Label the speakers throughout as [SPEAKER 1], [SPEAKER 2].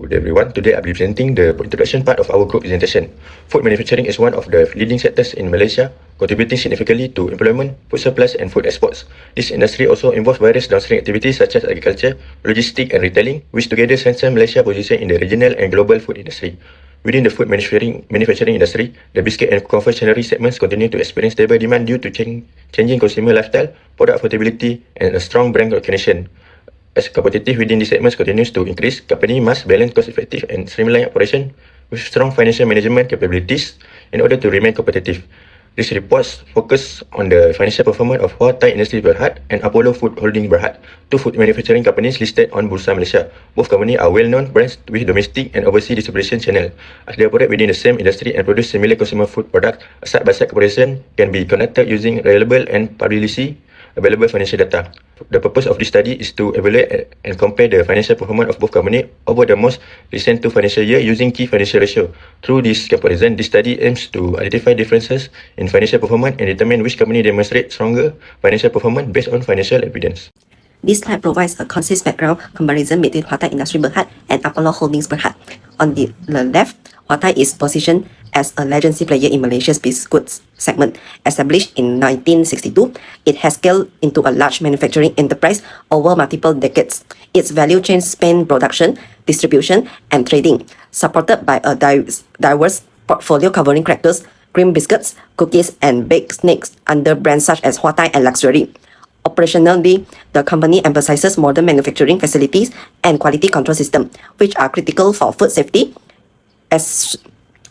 [SPEAKER 1] Good everyone, today I'll be presenting the introduction part of our group presentation. Food manufacturing is one of the leading sectors in Malaysia, contributing significantly to employment, food supplies and food exports. This industry also involves various downstream activities such as agriculture, logistics and retailing, which together strengthen Malaysia's position in the regional and global food industry. Within the food manufacturing industry, the biscuit and confectionery segments continue to experience stable demand due to changing consumer lifestyle, product affordability and a strong brand recognition. As competitive within these segments continues to increase, company must balance cost-effective and streamlined operation with strong financial management capabilities in order to remain competitive. These reports focus on the financial performance of Huatai Industries Berhad and Apollo Food Holding Berhad, two food manufacturing companies listed on Bursa Malaysia. Both companies are well-known brands with domestic and overseas distribution channel. As they operate within the same industry and produce similar consumer food products, a side-by-side comparison can be conducted using reliable and publicly available financial data. The purpose of this study is to evaluate and compare the financial performance of both companies over the most recent 2 financial years using key financial ratio. Through this comparison, this study aims to identify differences in financial performance and determine which company demonstrates stronger financial performance based on financial evidence.
[SPEAKER 2] This slide provides a concise background comparison between Huatai Industries Berhad and Apollo Holdings Berhad. On the left, Huatai is positioned as a legacy player in Malaysia's biscuits segment. Established in 1962, it has scaled into a large manufacturing enterprise over multiple decades. Its value chain spans production, distribution, and trading, supported by a diverse portfolio covering crackers, cream biscuits, cookies, and baked snacks under brands such as Huatai and Luxury. Operationally, the company emphasizes modern manufacturing facilities and quality control systems, which are critical for food safety,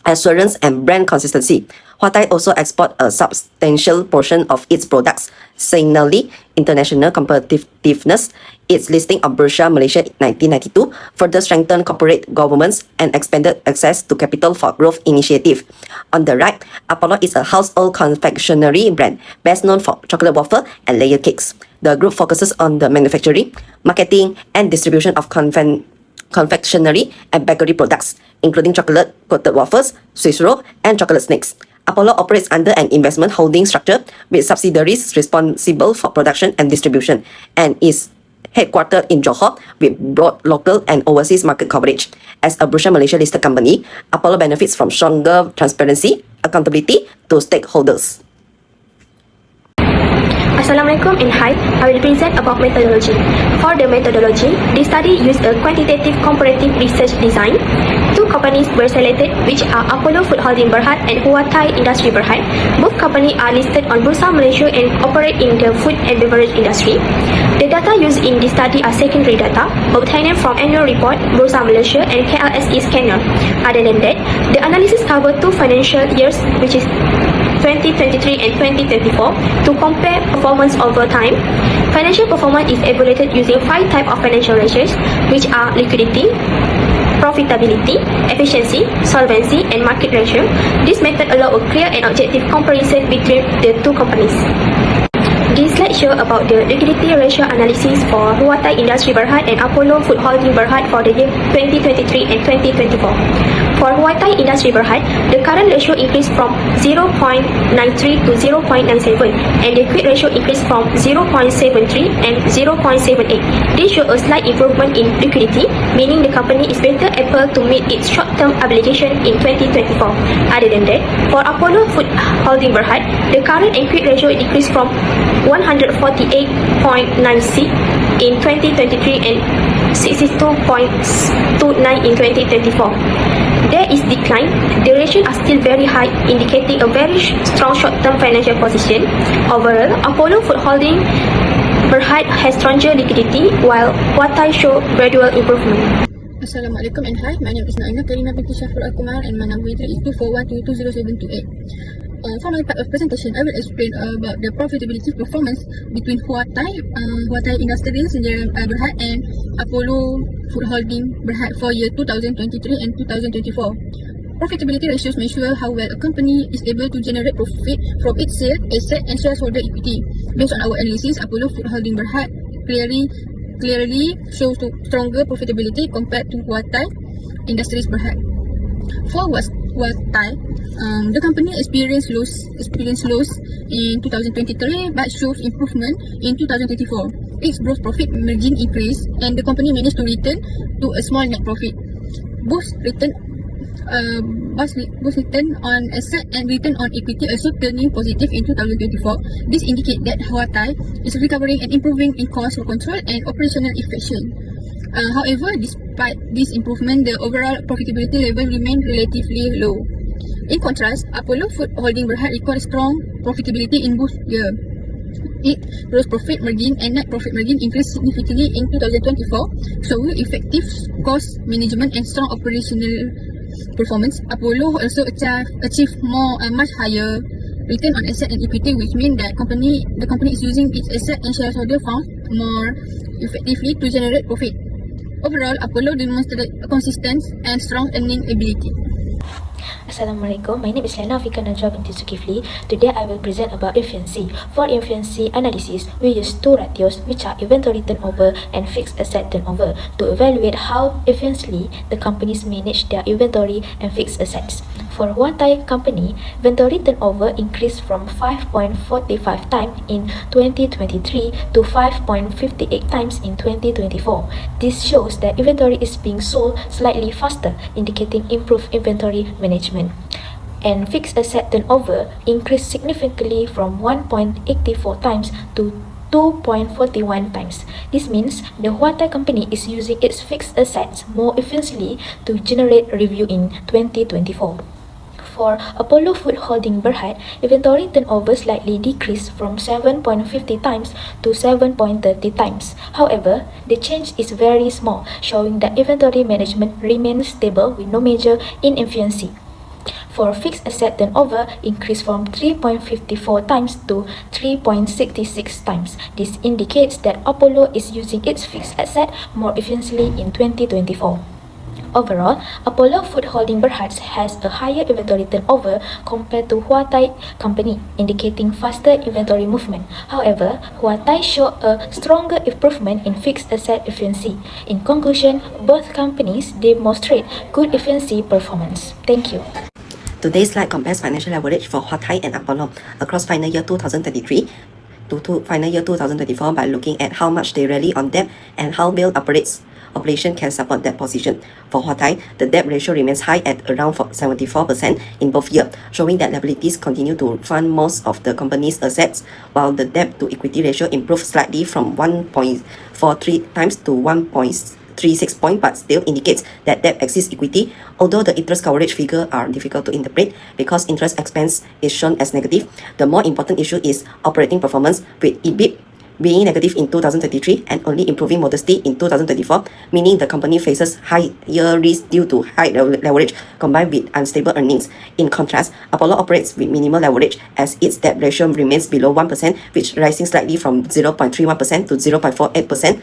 [SPEAKER 2] assurance and brand consistency. Huatai also exports a substantial portion of its products, signaling international competitiveness. Its listing on Bursa Malaysia in 1992 further strengthened corporate governance and expanded access to capital for growth initiatives. On the right, Apollo is a household confectionery brand best known for chocolate waffle and layer cakes. The group focuses on the manufacturing, marketing and distribution of confectionery and bakery products, including chocolate-coated waffles, Swiss roll, and chocolate snacks. Apollo operates under an investment holding structure with subsidiaries responsible for production and distribution, and is headquartered in Johor with broad local and overseas market coverage. As a Bursa Malaysia listed company, Apollo benefits from stronger transparency, accountability to stakeholders.
[SPEAKER 3] Assalamualaikum and hi, I will present about methodology. For the methodology, the study used a quantitative comparative research design. 2 companies were selected, which are Apollo Food Holding Berhad and Huatai Industries Berhad. Both companies are listed on Bursa Malaysia and operate in the food and beverage industry. The data used in this study are secondary data obtained from annual report, Bursa Malaysia and KLSE scanner. Other than that, the analysis covers 2 financial years, which is 2023 and 2024, to compare performance over time. Financial performance is evaluated using 5 types of financial ratios, which are liquidity, profitability, efficiency, solvency, and market ratio. This method allows a clear and objective comparison between the 2 companies. This slide shows about the liquidity ratio analysis for Huatai Industries Berhad and Apollo Food Holding Berhad for the year 2023 and 2024. For Huatai Industries Berhad, the current ratio increased from 0.93 to 0.97, and the quick ratio increased from 0.73 and 0.78. This shows a slight improvement in liquidity, meaning the company is better able to meet its short-term obligation in 2024. Other than that, for Apollo Food Holding Berhad, the current and quick ratio decreased from 148.96 in 2023 and 62.29 in 2024. There is decline. The ratio are still very high, indicating a very strong short-term financial position. Overall, Apollo Food Holding Berhad has stronger liquidity, while Huatai show gradual improvement.
[SPEAKER 4] Assalamualaikum and hi, my name is KHALIDAH binti SHAFIRUL and my number is 241220728. For my part of presentation, I will explain about the profitability performance between Huatai Industries Berhad and Apollo Food Holding Berhad for year 2023 and 2024. Profitability ratios measure how well a company is able to generate profit from its sales, asset and shareholder equity. Based on our analysis, Apollo Food Holding Berhad clearly shows stronger profitability compared to Huatai Industries Berhad. For Huatai, the company experienced loss in 2023 but shows improvement in 2024. Its gross profit margin increased and the company managed to return to a small net profit. both return on asset and return on equity also turning positive in 2024. This indicates that Huatai is recovering and improving in cost control and operational efficiency. However, despite this improvement, the overall profitability level remained relatively low. In contrast, Apollo Food Holding Berhad recorded strong profitability in both years. Its gross profit margin and net profit margin increased significantly in 2024, showing effective cost management and strong operational performance. Apollo also achieved much higher return on asset and equity, which means that the company is using its asset and shareholder funds more effectively to generate profit. Overall, Apollo demonstrated a consistent and strong earning ability.
[SPEAKER 5] Assalamualaikum, my name is AFIQAH NAJWA binti ZULKIFLI. Today I will present about efficiency. For efficiency analysis, we use two ratios, which are inventory turnover and fixed asset turnover, to evaluate how efficiently the companies manage their inventory and fixed assets. For Huatai company, inventory turnover increased from 5.45 times in 2023 to 5.58 times in 2024. This shows that inventory is being sold slightly faster, indicating improved inventory management. And fixed asset turnover increased significantly from 1.84 times to 2.41 times. This means the Huatai company is using its fixed assets more efficiently to generate revenue in 2024. For Apollo Food Holding Berhad, inventory turnover slightly decreased from 7.50 times to 7.30 times. However, the change is very small, showing that inventory management remains stable with no major inefficiency. For fixed asset turnover increased from 3.54 times to 3.66 times. This indicates that Apollo is using its fixed asset more efficiently in 2024. Overall, Apollo Food Holding Berhad has a higher inventory turnover compared to Huatai company, indicating faster inventory movement. However, Huatai showed a stronger improvement in fixed asset efficiency. In conclusion, both companies demonstrate good efficiency performance. Thank you.
[SPEAKER 2] Today's slide compares financial leverage for Huatai and Apollo across final year 2023 to final year 2024 by looking at how much they rely on debt and how well operation can support that position. For Huatai, the debt ratio remains high at around 74% in both years, showing that liabilities continue to fund most of the company's assets, while the debt to equity ratio improved slightly from 1.43 times to 1.36 point, but still indicates that debt exceeds equity, although the interest coverage figure are difficult to interpret because interest expense is shown as negative. The more important issue is operating performance, with EBIT being negative in 2023 and only improving modestly in 2024, meaning the company faces higher risk due to high leverage combined with unstable earnings. In contrast, Apollo operates with minimal leverage as its debt ratio remains below 1%, which rising slightly from 0.31% to 0.48%.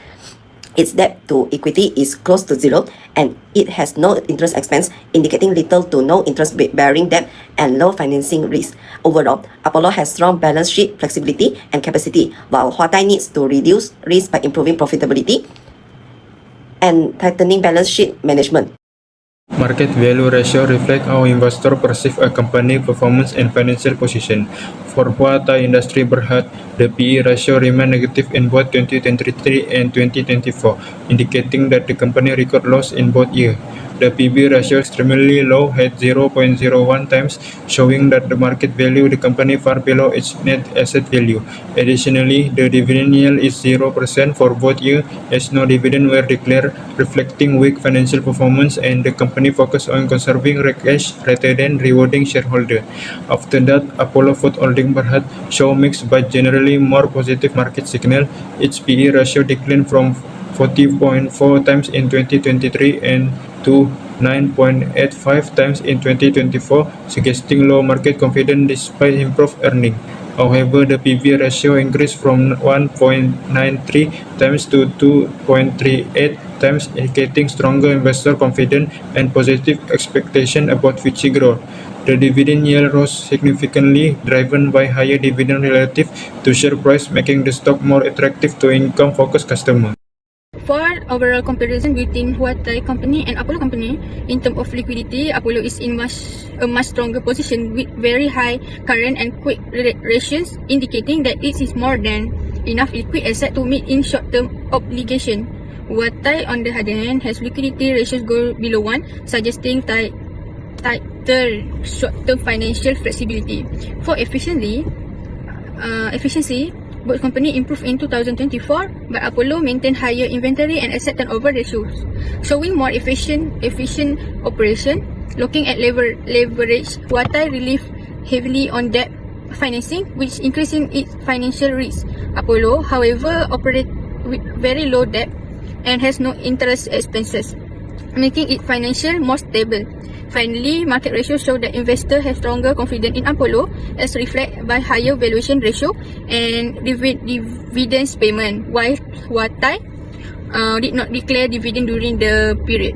[SPEAKER 2] Its debt to equity is close to zero, and it has no interest expense, indicating little to no interest-bearing debt and low financing risk. Overall, Apollo has strong balance sheet flexibility and capacity, while Huatai needs to reduce risk by improving profitability and tightening balance sheet management.
[SPEAKER 6] Market value ratio reflect how investors perceive a company performance and financial position. For Huatai Industry Berhad, the PE ratio remained negative in both 2023 and 2024, indicating that the company recorded loss in both years. The PB ratio is extremely low at 0.01 times, showing that the market value of the company far below its net asset value. Additionally, the dividend yield is 0% for both years, as no dividend were declared, reflecting weak financial performance and the company focused on conserving cash rather than rewarding shareholders. After that, Apollo Food Holding Berhad show mixed but generally more positive market signal. Its PE ratio declined from 40.4 times in 2023 and to 9.85 times in 2024, suggesting low market confidence despite improved earnings. However, the PB ratio increased from 1.93 times to 2.38 times, indicating stronger investor confidence and positive expectation about future growth. The dividend yield rose significantly, driven by higher dividend relative to share price, making the stock more attractive to income-focused customers.
[SPEAKER 4] For overall comparison between Huatai company and Apollo company, in terms of liquidity, Apollo is in a much stronger position with very high current and quick ratios, indicating that it is more than enough liquid asset to meet in short-term obligation. Watai, on the other hand, has liquidity ratios go below 1, suggesting tighter short-term financial flexibility. For efficiency, both companies improved in 2024, but Apollo maintained higher inventory and asset turnover ratios, showing more efficient operation. Looking at leverage, Watai relied heavily on debt financing, which increasing its financial risk. Apollo, however, operates with very low debt and has no interest expenses, making it financially more stable. Finally, market ratios show that investors have stronger confidence in Apollo, as reflected by higher valuation ratio and dividends payment, while Watai did not declare dividend during the period.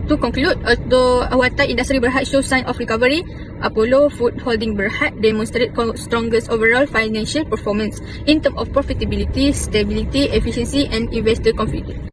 [SPEAKER 4] To conclude, although Watai Industri Berhad shows signs of recovery, Apollo Food Holding Berhad demonstrated strongest overall financial performance in terms of profitability, stability, efficiency, and investor confidence.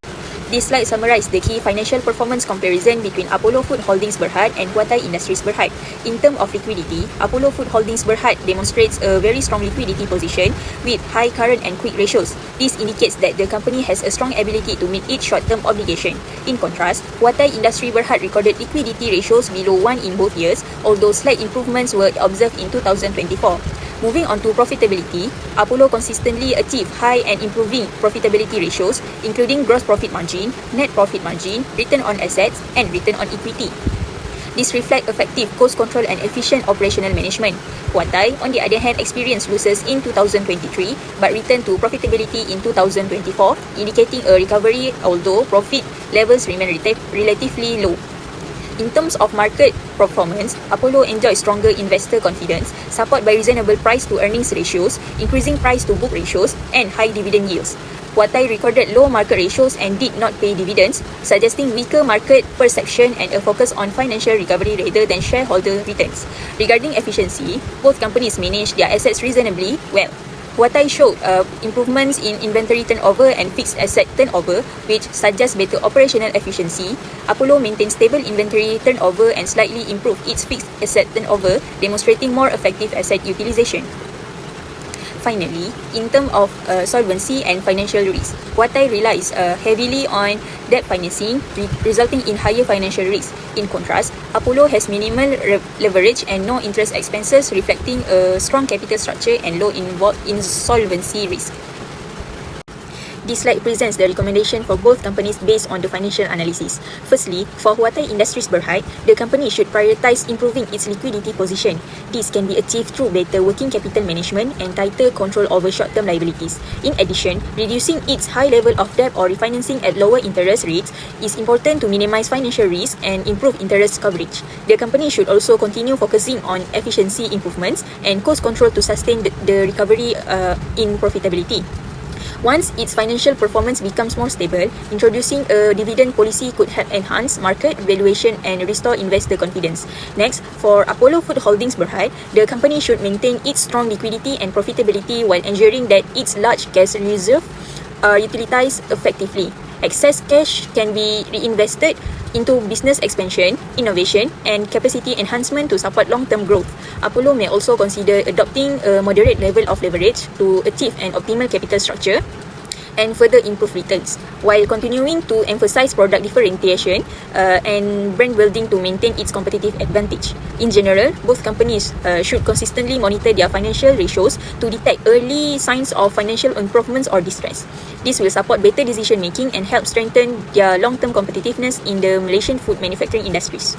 [SPEAKER 7] This slide summarizes the key financial performance comparison between Apollo Food Holdings Berhad and Watai Industries Berhad. In terms of liquidity, Apollo Food Holdings Berhad demonstrates a very strong liquidity position with high current and quick ratios. This indicates that the company has a strong ability to meet its short-term obligation. In contrast, Watai Industry Berhad recorded liquidity ratios below 1 in both years, although slight improvements were observed in 2024. Moving on to profitability, Apollo consistently achieved high and improving profitability ratios, including gross profit margin, net profit margin, return on assets, and return on equity. This reflects effective cost control and efficient operational management. Watai, on the other hand, experienced losses in 2023 but returned to profitability in 2024, indicating a recovery, although profit levels remain relatively low. In terms of market performance, Apollo enjoys stronger investor confidence, supported by reasonable price-to-earnings ratios, increasing price-to-book ratios, and high dividend yields. Watai recorded low market ratios and did not pay dividends, suggesting weaker market perception and a focus on financial recovery rather than shareholder returns. Regarding efficiency, both companies managed their assets reasonably well. Watai showed improvements in inventory turnover and fixed asset turnover, which suggests better operational efficiency. Apollo maintained stable inventory turnover and slightly improved its fixed asset turnover, demonstrating more effective asset utilization. Finally, in terms of solvency and financial risk, Watai relies heavily on debt financing, resulting in higher financial risk. In contrast, Apollo has minimal leverage and no interest expenses, reflecting a strong capital structure and low insolvency risk. This slide presents the recommendation for both companies based on the financial analysis. Firstly, for Watai Industries Berhad, the company should prioritize improving its liquidity position. This can be achieved through better working capital management and tighter control over short-term liabilities. In addition, reducing its high level of debt or refinancing at lower interest rates is important to minimize financial risk and improve interest coverage. The company should also continue focusing on efficiency improvements and cost control to sustain the recovery in profitability. Once its financial performance becomes more stable, introducing a dividend policy could help enhance market valuation and restore investor confidence. Next, for Apollo Food Holdings Berhad, the company should maintain its strong liquidity and profitability while ensuring that its large cash reserve are utilized effectively. Excess cash can be reinvested into business expansion, innovation, and capacity enhancement to support long-term growth. Apollo may also consider adopting a moderate level of leverage to achieve an optimal capital structure and further improve returns, while continuing to emphasize product differentiation and brand building to maintain its competitive advantage. In general, both companies should consistently monitor their financial ratios to detect early signs of financial improvements or distress. This will support better decision making and help strengthen their long-term competitiveness in the Malaysian food manufacturing industries.